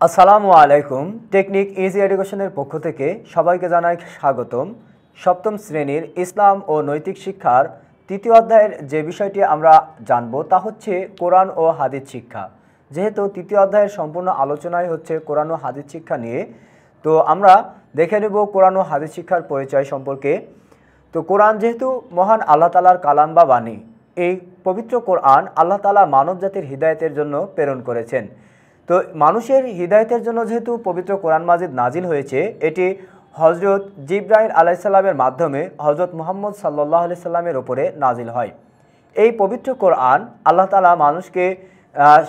আসসালামু আলাইকুম। Technique easy এডুকেশনের পক্ষ থেকে সবাইকে জানাই স্বাগতম। সপ্তম শ্রেণীর ইসলাম ও নৈতিক শিক্ষার তৃতীয় অধ্যায়ের যে বিষয়টি আমরা জানব তা হচ্ছে কোরআন ও হাদিস শিক্ষা। যেহেতু তৃতীয় অধ্যায়ের সম্পূর্ণ আলোচনাই হচ্ছে কোরআন ও হাদিস শিক্ষা নিয়ে, তো আমরা দেখে নেব কোরআন ও হাদিস শিক্ষার পরিচয় সম্পর্কে। তো কোরআন যেহেতু মহান আল্লাহ তাআলার কালাম বা বাণী, এই পবিত্র কোরআন আল্লাহ তাআলা মানব জাতির হিদায়তের জন্য প্রেরণ করেছেন। তো মানুষের হিদায়তের জন্য যেহেতু পবিত্র কোরআন মাজিদ নাজিল হয়েছে, এটি হজরত জিবরাইল আলাইহিস সালামের মাধ্যমে হজরত মুহাম্মদ সাল্লাল্লাহু আলাইহি সাল্লামের ওপরে নাজিল হয়। এই পবিত্র কোরআন আল্লাহ তাআলা মানুষকে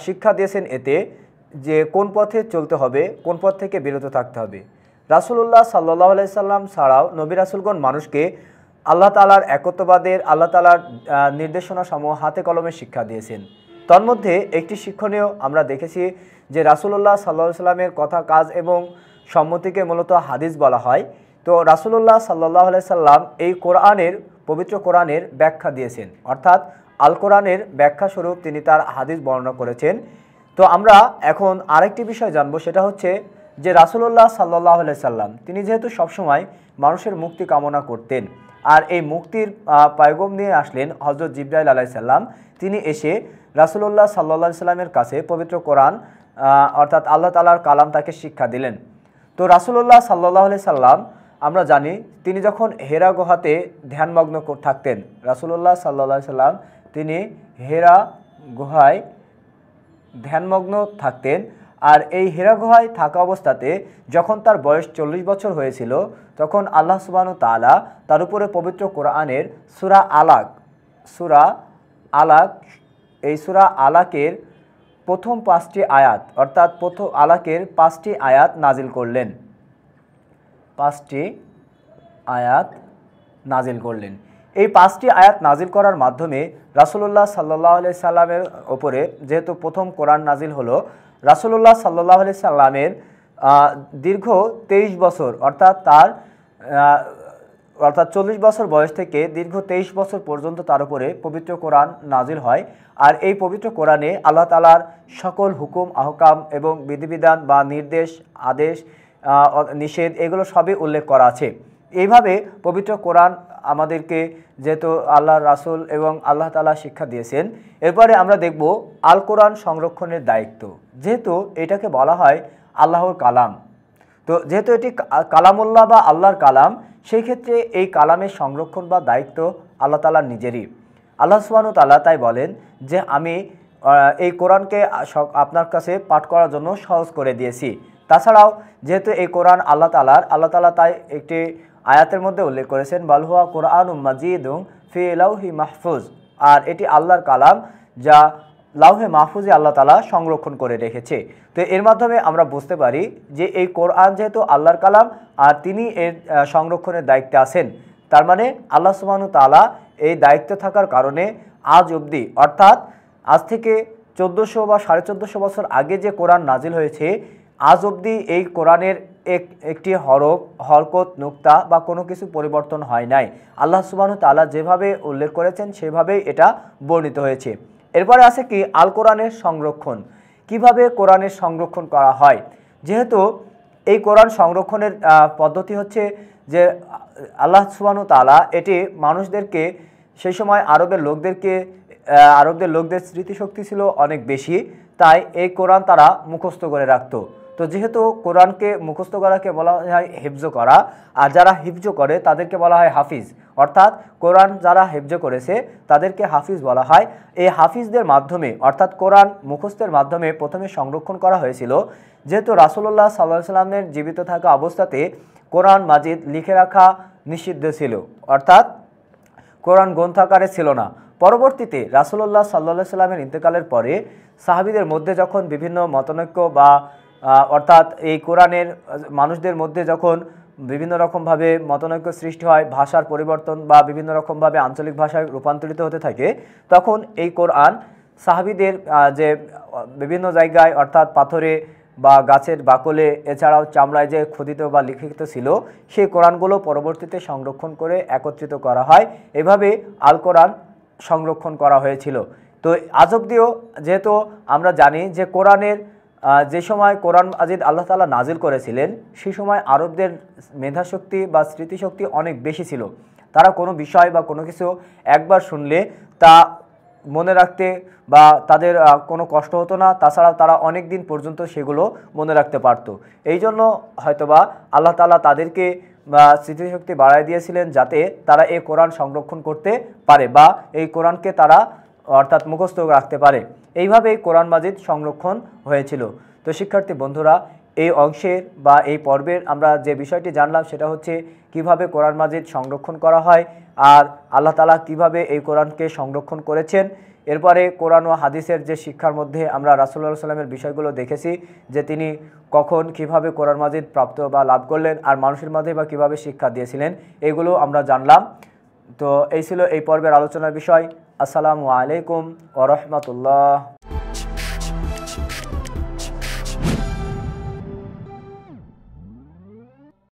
শিক্ষা দিয়েছেন এতে যে কোন পথে চলতে হবে, কোন পথ থেকে বিরত থাকতে হবে। রাসূলুল্লাহ সাল্লাল্লাহু আলাইহি সাল্লাম ছাড়াও নবী রাসূলগণ মানুষকে আল্লাহ তাআলার একত্ববাদের, আল্লাহ তাআলার নির্দেশনা সমূহ হাতে কলমে শিক্ষা দিয়েছেন। তন্মধ্যে একটি শিক্ষণীয় আমরা দেখেছি যে রাসূলুল্লাহ সাল্লাল্লাহু আলাইহি সাল্লামের কথা, কাজ এবং সম্মতিকে মূলত হাদিস বলা হয়। তো রাসূলুল্লাহ সাল্লাল্লাহু আলাইহি সাল্লাম এই কোরআনের, পবিত্র কোরআনের ব্যাখ্যা দিয়েছেন, অর্থাৎ আল কোরআনের ব্যাখ্যা স্বরূপ তিনি তার হাদিস বর্ণনা করেছেন। তো আমরা এখন আরেকটি বিষয় জানবো, সেটা হচ্ছে যে রাসূলুল্লাহ সাল্লাল্লাহু আলাইহি সাল্লাম তিনি যেহেতু সবসময় মানুষের মুক্তি কামনা করতেন, আর এই মুক্তির পয়গম নিয়ে আসলেন হযরত জিবরাইল আলাইহিস সালাম। তিনি এসে রাসূলুল্লাহ সাল্লাল্লাহু আলাইহি সাল্লামের কাছে পবিত্র কোরআন অর্থাৎ আল্লাহ তাআলার কালাম তাকে শিক্ষা দিলেন। তো রাসূলুল্লাহ সাল্লাল্লাহু আলাইহি সাল্লাম আমরা জানি তিনি যখন হেরা গুহাতে ধ্যানমগ্ন থাকতেন, রাসূলুল্লাহ সাল্লাল্লাহু আলাইহি সাল্লাম তিনি হেরা গুহায় ধ্যানমগ্ন থাকতেন। আর এই হেরা গুহায় থাকা অবস্থাতে যখন তার বয়স 40 বছর হয়েছিল, তখন আল্লাহ সুবহানাহু ওয়া তাআলা তার উপরে পবিত্র কোরআনের সূরা আলাক এই সূরা আলাকের প্রথম 5টি আয়াত, অর্থাৎ প্রথম আলাকের 5টি আয়াত নাজিল করলেন। 5টি আয়াত নাজিল করলেন। এই 5টি আয়াত নাজিল করার মাধ্যমে রাসূলুল্লাহ সাল্লাল্লাহু আলাইহি সাল্লামের ওপরে যেহেতু প্রথম কোরআন নাজিল হলো, রাসূলুল্লাহ সাল্লাল্লাহু আলাইহি সাল্লামের দীর্ঘ 23 বছর অর্থাৎ 40 বছর বয়স থেকে দীর্ঘ 23 বছর পর্যন্ত তার উপরে পবিত্র কোরআন নাজিল হয়। আর এই পবিত্র কোরআনে আল্লাহ তাআলার সকল হুকুম, আহকাম এবং বিধিবিধান বা নির্দেশ, আদেশ, নিষেধ এগুলো সবই উল্লেখ করা আছে। এইভাবে পবিত্র কোরআন আমাদেরকে যেহেতু আল্লাহর রাসূল এবং আল্লাহ তাআলা শিক্ষা দিয়েছেন। এরপরে আমরা দেখব আল কোরআন সংরক্ষণের দায়িত্ব। যেহেতু এটাকে বলা হয় আল্লাহর কালাম, তো যেহেতু এটি কালামুল্লাহ বা আল্লাহর কালাম, সেই ক্ষেত্রে এই কালামের সংরক্ষণ বা দায়িত্ব আল্লাহ তাআলার নিজেরই। আল্লাহ সুবহানাহু ওয়া তাআলা তাই বলেন যে আমি এই কোরআনকে আপনার কাছে পাঠ করার জন্য সহজ করে দিয়েছি। তাছাড়াও যেহেতু এই কোরআন আল্লাহ তাআলা তাই একটি আয়াতের মধ্যে উল্লেখ করেছেন বাল হুয়া কুরআনুম মাজিদুন ফি লাউহি মাহফুজ, আর এটি আল্লাহর কালাম যা লাউহে মাহফুজে আল্লাহ তাআলা সংরক্ষণ করে রেখেছে। তো এর মাধ্যমে আমরা বুঝতে পারি যে এই কোরআন যেহেতু আল্লাহর কালাম আর তিনি এর সংরক্ষণের দায়িত্বে আছেন, তার মানে আল্লাহ সুবহানাহু ওয়া তাআলা এই দায়িত্বে থাকার কারণে আজ অবধি, অর্থাৎ আজ থেকে 1400 বা 1450 বছর আগে যে কোরআন নাজিল হয়েছে, আজ অবধি এই কোরআনের একটি হরকত, নুক্তা বা কোনো কিছু পরিবর্তন হয় নাই। আল্লাহ সুবহানাহু ওয়া তাআলা যেভাবে উল্লেখ করেছেন সেভাবেই এটা বর্ণিত হয়েছে। এরপরে আছে কি আল কোরআনের সংরক্ষণ। কিভাবে কোরআনের সংরক্ষণ করা হয়? যেহেতু এই কোরআন সংরক্ষণের পদ্ধতি হচ্ছে যে আল্লাহ সুবহানাহু ওয়া তাআলা এটি মানুষদেরকে, সেই সময় আরবের লোকদের স্মৃতিশক্তি ছিল অনেক বেশি, তাই এই কোরআন তারা মুখস্থ করে রাখতো। তো যেহেতু কোরআনকে মুখস্থ করাকে বলা হয় হিফজ করা, আর যারা হিফজ করে তাদেরকে বলা হয় হাফিজ, অর্থাৎ কোরআন যারা হিফজ করেছে তাদেরকে হাফিজ বলা হয়। এই হাফিজদের মাধ্যমে অর্থাৎ কোরআন মুখস্থের মাধ্যমে প্রথমে সংরক্ষণ করা হয়েছিল। যেহেতু রাসূলুল্লাহ সাল্লাল্লাহু আলাইহি সাল্লামের জীবিত থাকা অবস্থাতে কোরআন মাজিদ লিখে রাখা নিষিদ্ধ ছিল, অর্থাৎ কোরআন গ্রন্থাকারে ছিল না। পরবর্তীতে রাসূলুল্লাহ সাল্লাল্লাহু আলাইহি সাল্লামের ইন্তেকালের পরে সাহাবীদের মধ্যে যখন বিভিন্ন মতানৈক্য বা অর্থাৎ এই কোরআনের মানুষদের মধ্যে যখন বিভিন্ন রকমভাবে মতানৈক্য সৃষ্টি হয়, ভাষার পরিবর্তন বা বিভিন্ন রকমভাবে আঞ্চলিক ভাষায় রূপান্তরিত হতে থাকে, তখন এই কোরআন সাহাবীদের যে বিভিন্ন জায়গায় অর্থাৎ পাথরে বা গাছের বাকলে, এছাড়াও চামড়ায় যে খোদিত বা লিখিত ছিল, সেই কোরআনগুলো পরবর্তীতে সংরক্ষণ করে একত্রিত করা হয়। এভাবে আল কোরআন সংরক্ষণ করা হয়েছিল। তো আজ অবধিও যেহেতু আমরা জানি যে কোরআনের যে সময় কোরআন মাজিদ আল্লাহ তাআলা নাজিল করেছিলেন সেই সময় আরবদের মেধাশক্তি বা স্মৃতিশক্তি অনেক বেশি ছিল। তারা কোনো বিষয় বা কোনো কিছু একবার শুনলে তা মনে রাখতে বা তাদের কোনো কষ্ট হতো না, তাছাড়াও তারা অনেক দিন পর্যন্ত সেগুলো মনে রাখতে পারত। এই জন্য হয়তোবা আল্লাহ তাআলা তাদেরকে স্মৃতিশক্তি বাড়ায় দিয়েছিলেন যাতে তারা এই কোরআন সংরক্ষণ করতে পারে বা এই কোরআনকে তারা অর্থাৎ মুখস্থ রাখতে পারে। এইভাবেই কোরআন মাজিদ সংরক্ষণ হয়েছিল। তো শিক্ষার্থী বন্ধুরা, এই অংশের বা এই পর্বের আমরা যে বিষয়টি জানলাম সেটা হচ্ছে কিভাবে কোরআন মাজিদ সংরক্ষণ করা হয় আর আল্লাহ তাআলা কিভাবে এই কোরআনকে সংরক্ষণ করেছেন। এরপরে কোরআন ও হাদিসের যে শিক্ষার মধ্যে আমরা রাসূলুল্লাহ সাল্লাল্লাহু আলাইহি ওয়াসাল্লামের বিষয়গুলো দেখেছি যে তিনি কখন কিভাবে কোরআন মাজিদ প্রাপ্ত বা লাভ করলেন আর মানুষের মাঝে বা কিভাবে শিক্ষা দিয়েছিলেন, এগুলো আমরা জানলাম। তো এই ছিল এই পর্বের আলোচনার বিষয়। আসসালামু আলাইকুম ওয়া রাহমাতুল্লাহ।